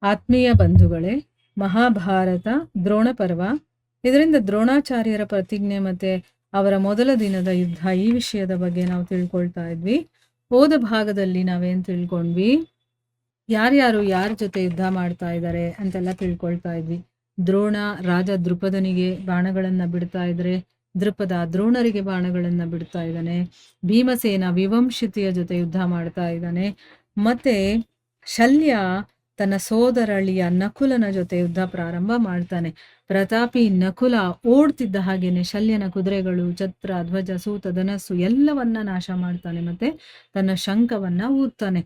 ಆತ್ಮೀಯ ಬಂಧುಗಳೇ, ಮಹಾಭಾರತ ದ್ರೋಣ ಪರ್ವ. ಇದರಿಂದ ದ್ರೋಣಾಚಾರ್ಯರ ಪ್ರತಿಜ್ಞೆ ಮತ್ತೆ ಅವರ ಮೊದಲ ದಿನದ ಯುದ್ಧ ಈ ವಿಷಯದ ಬಗ್ಗೆ ನಾವು ತಿಳ್ಕೊಳ್ತಾ ಇದ್ವಿ. ಹೋದ ಭಾಗದಲ್ಲಿ ನಾವೇನ್ ತಿಳ್ಕೊಂಡ್ವಿ, ಯಾರ್ಯಾರು ಯಾರ ಜೊತೆ ಯುದ್ಧ ಮಾಡ್ತಾ ಇದ್ದಾರೆ ಅಂತೆಲ್ಲ ತಿಳ್ಕೊಳ್ತಾ ಇದ್ವಿ. ದ್ರೋಣ ರಾಜ ದೃಪದನಿಗೆ ಬಾಣಗಳನ್ನ ಬಿಡ್ತಾ ಇದ್ರೆ, ದೃಪದ ದ್ರೋಣರಿಗೆ ಬಾಣಗಳನ್ನ ಬಿಡ್ತಾ ಇದ್ದಾನೆ. ಭೀಮಸೇನ ವಿವಂಶಿತಿಯ ಜೊತೆ ಯುದ್ಧ ಮಾಡ್ತಾ ಇದ್ದಾನೆ. ಮತ್ತೆ ಶಲ್ಯ ತನ್ನ ಸೋದರಳಿಯ ನಕುಲನ ಜೊತೆ ಯುದ್ಧ ಪ್ರಾರಂಭ ಮಾಡ್ತಾನೆ. ಪ್ರತಾಪಿ ನಕುಲ ಓಡ್ತಿದ್ದ ಹಾಗೇನೆ ಶಲ್ಯನ ಕುದುರೆಗಳು, ಛತ್ರ, ಧ್ವಜ, ಸೂತ, ಧನಸ್ಸು ಎಲ್ಲವನ್ನ ನಾಶ ಮಾಡ್ತಾನೆ. ಮತ್ತೆ ತನ್ನ ಶಂಖವನ್ನ ಊದ್ತಾನೆ.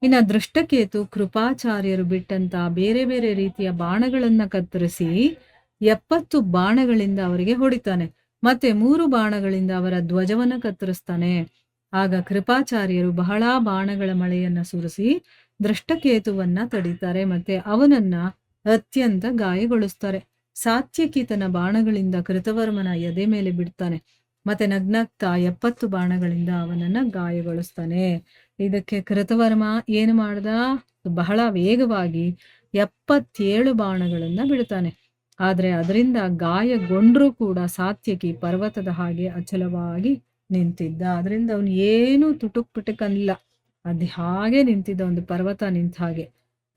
ಇನ್ನ ದೃಷ್ಟಕೇತು ಕೃಪಾಚಾರ್ಯರು ಬಿಟ್ಟಂತ ಬೇರೆ ಬೇರೆ ರೀತಿಯ ಬಾಣಗಳನ್ನ ಕತ್ತರಿಸಿ 70 ಬಾಣಗಳಿಂದ ಅವರಿಗೆ ಹೊಡಿತಾನೆ. ಮತ್ತೆ 3 ಬಾಣಗಳಿಂದ ಅವರ ಧ್ವಜವನ್ನ ಕತ್ತರಿಸ್ತಾನೆ. ಆಗ ಕೃಪಾಚಾರ್ಯರು ಬಹಳ ಬಾಣಗಳ ಮಳೆಯನ್ನ ಸುರಿಸಿ ದೃಷ್ಟಕೇತುವನ್ನ ತಡೀತಾರೆ. ಮತ್ತೆ ಅವನನ್ನ ಅತ್ಯಂತ ಗಾಯಗೊಳಿಸ್ತಾರೆ. ಸಾತ್ಯಕಿ ತನ್ನ ಬಾಣಗಳಿಂದ ಕೃತವರ್ಮನ ಎದೆ ಮೇಲೆ ಬಿಡ್ತಾನೆ. ಮತ್ತೆ ನಗ್ನಗ್ತಾ 70 ಬಾಣಗಳಿಂದ ಅವನನ್ನ ಗಾಯಗೊಳಿಸ್ತಾನೆ. ಇದಕ್ಕೆ ಕೃತವರ್ಮ ಏನು ಮಾಡ್ದ, ಬಹಳ ವೇಗವಾಗಿ 77 ಬಾಣಗಳನ್ನ ಬಿಡ್ತಾನೆ. ಆದ್ರೆ ಅದರಿಂದ ಗಾಯಗೊಂಡ್ರೂ ಕೂಡ ಸಾತ್ಯಕಿ ಪರ್ವತದ ಹಾಗೆ ಅಚಲವಾಗಿ ನಿಂತಿದ್ದ. ಅದರಿಂದ ಅವನು ಏನು ತುಟುಕ್ ಪಿಟುಕ್ ಅಲ್ಲ, ಅದು ಹಾಗೆ ನಿಂತಿದ್ದ, ಒಂದು ಪರ್ವತ ನಿಂತ ಹಾಗೆ.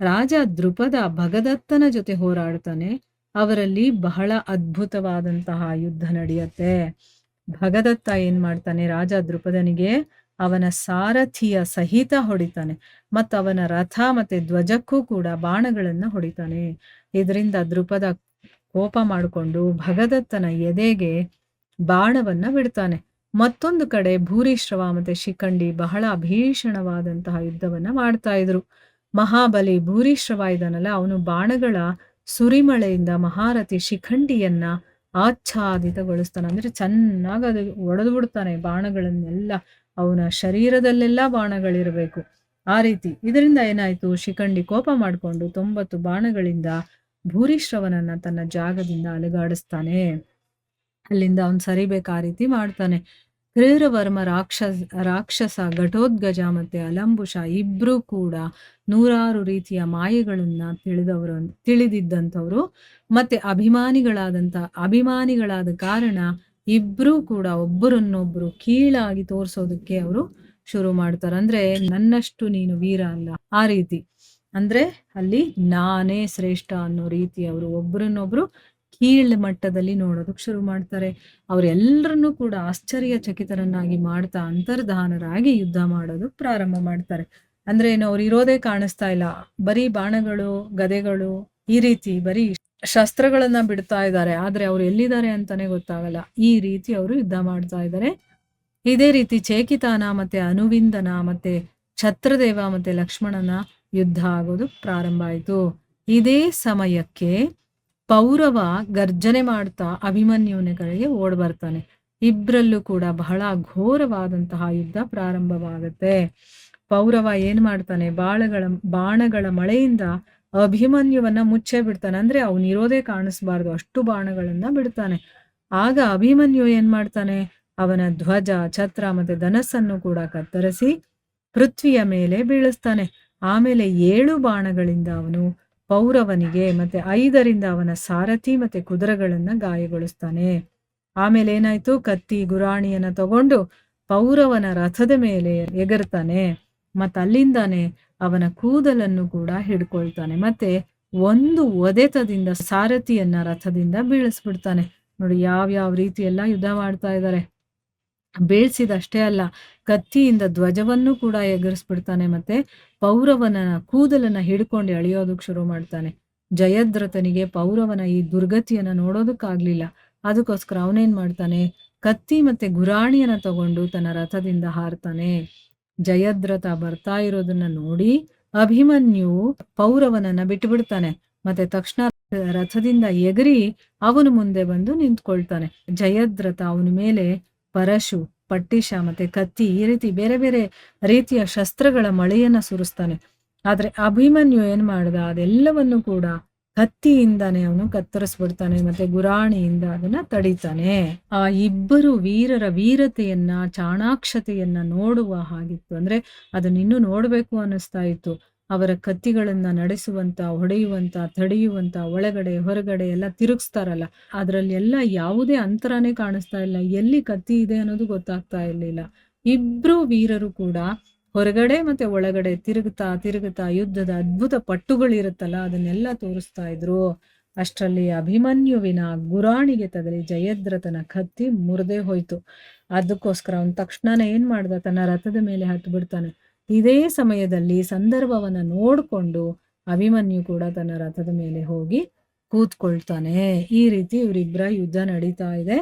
ರಾಜ ದೃಪದ ಭಗದತ್ತನ ಜೊತೆ ಹೋರಾಡ್ತಾನೆ. ಅವರಲ್ಲಿ ಬಹಳ ಅದ್ಭುತವಾದಂತಹ ಯುದ್ಧ ನಡೆಯುತ್ತೆ. ಭಗದತ್ತ ಏನ್ ಮಾಡ್ತಾನೆ, ರಾಜ ದೃಪದನಿಗೆ ಅವನ ಸಾರಥಿಯ ಸಹಿತ ಹೊಡಿತಾನೆ. ಮತ್ತು ಅವನ ರಥ ಮತ್ತೆ ಧ್ವಜಕ್ಕೂ ಕೂಡ ಬಾಣಗಳನ್ನ ಹೊಡಿತಾನೆ. ಇದರಿಂದ ದೃಪದ ಕೋಪ ಮಾಡಿಕೊಂಡು ಭಗದತ್ತನ ಎದೆಗೆ ಬಾಣವನ್ನ ಬಿಡ್ತಾನೆ. ಮತ್ತೊಂದು ಕಡೆ ಭೂರಿಶ್ರವ ಮತ್ತೆ ಶಿಖಂಡಿ ಬಹಳ ಭೀಷಣವಾದಂತಹ ಯುದ್ಧವನ್ನ ಮಾಡ್ತಾ ಇದ್ರು. ಮಹಾಬಲಿ ಭೂರಿಶ್ರವ ಇದಾನಲ್ಲ, ಅವನು ಬಾಣಗಳ ಸುರಿಮಳೆಯಿಂದ ಮಹಾರಥಿ ಶಿಖಂಡಿಯನ್ನ ಆಚ್ಛಾದಿತಗೊಳಿಸ್ತಾನೆ. ಅಂದ್ರೆ ಚೆನ್ನಾಗಿ ಅದು ಒಡೆದು ಬಿಡ್ತಾನೆ ಬಾಣಗಳನ್ನೆಲ್ಲ. ಅವನ ಶರೀರದಲ್ಲೆಲ್ಲ ಬಾಣಗಳಿರಬೇಕು ಆ ರೀತಿ. ಇದರಿಂದ ಏನಾಯ್ತು, ಶಿಖಂಡಿ ಕೋಪ ಮಾಡಿಕೊಂಡು 90 ಬಾಣಗಳಿಂದ ಭೂರಿಶ್ರವನನ್ನ ತನ್ನ ಜಾಗದಿಂದ ಅಲುಗಾಡಿಸ್ತಾನೆ. ಅಲ್ಲಿಂದ ಅವನ್ ಸರಿಬೇಕು ಆ ರೀತಿ ಮಾಡ್ತಾನೆ. ಕ್ರೀರವರ್ಮ ರಾಕ್ಷಸ ಘಟೋದ್ಗಜ ಮತ್ತೆ ಅಲಂಬುಷ ಇಬ್ರು ಕೂಡ 100 ರೀತಿಯ ಮಾಯೆಗಳನ್ನ ತಿಳಿದಿದ್ದಂಥವ್ರು. ಮತ್ತೆ ಅಭಿಮಾನಿಗಳಾದ ಕಾರಣ ಇಬ್ರು ಕೂಡ ಒಬ್ಬರನ್ನೊಬ್ರು ಕೀಳಾಗಿ ತೋರ್ಸೋದಕ್ಕೆ ಅವರು ಶುರು ಮಾಡ್ತಾರೆ. ಅಂದ್ರೆ ನನ್ನಷ್ಟು ನೀನು ವೀರ ಅಲ್ಲ ಆ ರೀತಿ. ಅಂದ್ರೆ ಅಲ್ಲಿ ನಾನೇ ಶ್ರೇಷ್ಠ ಅನ್ನೋ ರೀತಿ ಅವರು ಒಬ್ಬರನ್ನೊಬ್ರು ಕೀಳ್ ಮಟ್ಟದಲ್ಲಿ ನೋಡೋದಕ್ಕೆ ಶುರು ಮಾಡ್ತಾರೆ. ಅವರೆಲ್ಲರನ್ನೂ ಕೂಡ ಆಶ್ಚರ್ಯಚಕಿತರನ್ನಾಗಿ ಮಾಡ್ತಾ ಅಂತರ್ಧಾನರಾಗಿ ಯುದ್ಧ ಮಾಡೋದು ಪ್ರಾರಂಭ ಮಾಡ್ತಾರೆ. ಅಂದ್ರೆ ಏನು, ಅವ್ರು ಇರೋದೇ ಕಾಣಿಸ್ತಾ ಇಲ್ಲ, ಬರೀ ಬಾಣಗಳು, ಗದೆಗಳು, ಈ ರೀತಿ ಬರೀ ಶಸ್ತ್ರಗಳನ್ನ ಬಿಡ್ತಾ ಇದ್ದಾರೆ. ಆದ್ರೆ ಅವ್ರು ಎಲ್ಲಿದ್ದಾರೆ ಅಂತಾನೆ ಗೊತ್ತಾಗಲ್ಲ. ಈ ರೀತಿ ಅವರು ಯುದ್ಧ ಮಾಡ್ತಾ ಇದ್ದಾರೆ. ಇದೇ ರೀತಿ ಚೇಕಿತಾನ ಮತ್ತೆ ಅನುವಿಂದನ ಮತ್ತೆ ಛತ್ರದೇವ ಮತ್ತೆ ಲಕ್ಷ್ಮಣನ ಯುದ್ಧ ಆಗೋದು ಪ್ರಾರಂಭ ಆಯಿತು. ಇದೇ ಸಮಯಕ್ಕೆ ಪೌರವ ಗರ್ಜನೆ ಮಾಡ್ತಾ ಅಭಿಮನ್ಯುವಿನ ಕಡೆಗೆ ಓಡ್ ಬರ್ತಾನೆ. ಇಬ್ರಲ್ಲೂ ಕೂಡ ಬಹಳ ಘೋರವಾದಂತಹ ಯುದ್ಧ ಪ್ರಾರಂಭವಾಗುತ್ತೆ. ಪೌರವ ಏನ್ ಮಾಡ್ತಾನೆ, ಬಾಣಗಳ ಮಳೆಯಿಂದ ಅಭಿಮನ್ಯುವನ್ನ ಮುಚ್ಚೆ ಬಿಡ್ತಾನೆ. ಅಂದ್ರೆ ಅವನಿರೋದೇ ಕಾಣಿಸ್ಬಾರ್ದು ಅಷ್ಟು ಬಾಣಗಳನ್ನ ಬಿಡ್ತಾನೆ. ಆಗ ಅಭಿಮನ್ಯು ಏನ್ ಮಾಡ್ತಾನೆ, ಅವನ ಧ್ವಜ, ಛತ್ರ ಮತ್ತೆ ಧನಸ್ಸನ್ನು ಕೂಡ ಕತ್ತರಿಸಿ ಪೃಥ್ವಿಯ ಮೇಲೆ ಬೀಳಿಸ್ತಾನೆ. ಆಮೇಲೆ 7 ಬಾಣಗಳಿಂದ ಅವನು ಪೌರವನಿಗೆ ಮತ್ತೆ 5ರಿಂದ ಅವನ ಸಾರಥಿ ಮತ್ತೆ ಕುದುರೆಗಳನ್ನ ಗಾಯಗೊಳಿಸ್ತಾನೆ. ಆಮೇಲೆ ಏನಾಯ್ತು, ಕತ್ತಿ ಗುರಾಣಿಯನ್ನ ತಗೊಂಡು ಪೌರವನ ರಥದ ಮೇಲೆ ಎಗರ್ತಾನೆ. ಮತ್ತೆ ಅಲ್ಲಿಂದಾನೆ ಅವನ ಕೂದಲನ್ನು ಕೂಡ ಹಿಡ್ಕೊಳ್ತಾನೆ. ಮತ್ತೆ ಒಂದು ಒದೆತದಿಂದ ಸಾರಥಿಯನ್ನ ರಥದಿಂದ ಬೀಳಿಸ್ಬಿಡ್ತಾನೆ. ನೋಡಿ ಯಾವ್ಯಾವ ರೀತಿ ಎಲ್ಲ ಯುದ್ಧ ಮಾಡ್ತಾ ಇದ್ದಾರೆ. ಬೀಳ್ಸಿದಷ್ಟೇ ಅಲ್ಲ, ಕತ್ತಿಯಿಂದ ಧ್ವಜವನ್ನು ಕೂಡ ಎಗರಿಸ್ಬಿಡ್ತಾನೆ. ಮತ್ತೆ ಪೌರವನ ಕೂದಲನ್ನ ಹಿಡ್ಕೊಂಡು ಎಳೆಯೋದಕ್ಕೆ ಶುರು ಮಾಡ್ತಾನೆ. ಜಯದ್ರಥನಿಗೆ ಪೌರವನ ಈ ದುರ್ಗತಿಯನ್ನ ನೋಡೋದಕ್ಕಾಗ್ಲಿಲ್ಲ. ಅದಕ್ಕೋಸ್ಕರ ಅವನೇನ್ ಮಾಡ್ತಾನೆ, ಕತ್ತಿ ಮತ್ತೆ ಗುರಾಣಿಯನ್ನ ತಗೊಂಡು ತನ್ನ ರಥದಿಂದ ಹಾರ್ತಾನೆ. ಜಯದ್ರಥ ಬರ್ತಾ ಇರೋದನ್ನ ನೋಡಿ ಅಭಿಮನ್ಯು ಪೌರವನನ್ನ ಬಿಟ್ಟುಬಿಡ್ತಾನೆ. ಮತ್ತೆ ತಕ್ಷಣ ರಥದಿಂದ ಎಗರಿ ಅವನು ಮುಂದೆ ಬಂದು ನಿಂತ್ಕೊಳ್ತಾನೆ. ಜಯದ್ರಥ ಅವನ ಮೇಲೆ ಪರಶು, ಪಟ್ಟಿಶ ಮತ್ತೆ ಕತ್ತಿ ಈ ರೀತಿ ಬೇರೆ ಬೇರೆ ರೀತಿಯ ಶಸ್ತ್ರಗಳ ಮಳೆಯನ್ನ ಸುರಿಸ್ತಾನೆ. ಆದ್ರೆ ಅಭಿಮನ್ಯು ಏನ್ ಮಾಡ್ದ, ಅದೆಲ್ಲವನ್ನು ಕೂಡ ಕತ್ತಿಯಿಂದಾನೆ ಅವನು ಕತ್ತರಿಸ್ಬಿಡ್ತಾನೆ. ಮತ್ತೆ ಗುರಾಣಿಯಿಂದ ಅದನ್ನ ತಡಿತಾನೆ. ಆ ಇಬ್ಬರು ವೀರರ ವೀರತೆಯನ್ನ, ಚಾಣಾಕ್ಷತೆಯನ್ನ ನೋಡುವ ಹಾಗಿತ್ತು. ಅಂದ್ರೆ ಅದನ್ನ ಇನ್ನೂ ನೋಡ್ಬೇಕು ಅನ್ನಿಸ್ತಾ ಇತ್ತು. ಅವರ ಕತ್ತಿಗಳನ್ನ ನಡೆಸುವಂತ, ಹೊಡೆಯುವಂತ, ತಡೆಯುವಂತ, ಒಳಗಡೆ ಹೊರಗಡೆ ಎಲ್ಲ ತಿರುಗಿಸ್ತಾರಲ್ಲ, ಅದ್ರಲ್ಲಿ ಎಲ್ಲ ಯಾವುದೇ ಅಂತರನೇ ಕಾಣಿಸ್ತಾ ಇಲ್ಲ. ಎಲ್ಲಿ ಕತ್ತಿ ಇದೆ ಅನ್ನೋದು ಗೊತ್ತಾಗ್ತಾ ಇರ್ಲಿಲ್ಲ. ಇಬ್ರು ವೀರರು ಕೂಡ ಹೊರಗಡೆ ಮತ್ತೆ ಒಳಗಡೆ ತಿರುಗುತ್ತಾ ತಿರುಗುತ್ತಾ ಯುದ್ಧದ ಅದ್ಭುತ ಪಟ್ಟುಗಳಿರುತ್ತಲ್ಲ ಅದನ್ನೆಲ್ಲ ತೋರಿಸ್ತಾ ಇದ್ರು. ಅಷ್ಟರಲ್ಲಿ ಅಭಿಮನ್ಯುವಿನ ಗುರಾಣಿಗೆ ತಗಲಿ ಜಯದ್ರಥನ ಕತ್ತಿ ಮುರಿದೇ ಹೋಯ್ತು. ಅದಕ್ಕೋಸ್ಕರ ಅವನು ತಕ್ಷಣನೇ ಏನ್ ಮಾಡ್ದ, ತನ್ನ ರಥದ ಮೇಲೆ ಹತ್ತು ಬಿಡ್ತಾನೆ. ಇದೇ ಸಮಯದಲ್ಲಿ ಸಂದರ್ಭವನ್ನ ನೋಡ್ಕೊಂಡು ಅಭಿಮನ್ಯು ಕೂಡ ತನ್ನ ರಥದ ಮೇಲೆ ಹೋಗಿ ಕೂತ್ಕೊಳ್ತಾನೆ. ಈ ರೀತಿ ಇವರಿಬ್ಬರ ಯುದ್ಧ ನಡೀತಾ ಇದೆ.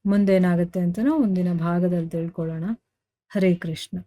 ಮುಂದೇನಾಗುತ್ತೆ ಅಂತ ನಾವು ಮುಂದಿನ ಭಾಗದಲ್ಲಿ ತಿಳ್ಕೊಳ್ಳೋಣ. ಹರೇ ಕೃಷ್ಣ.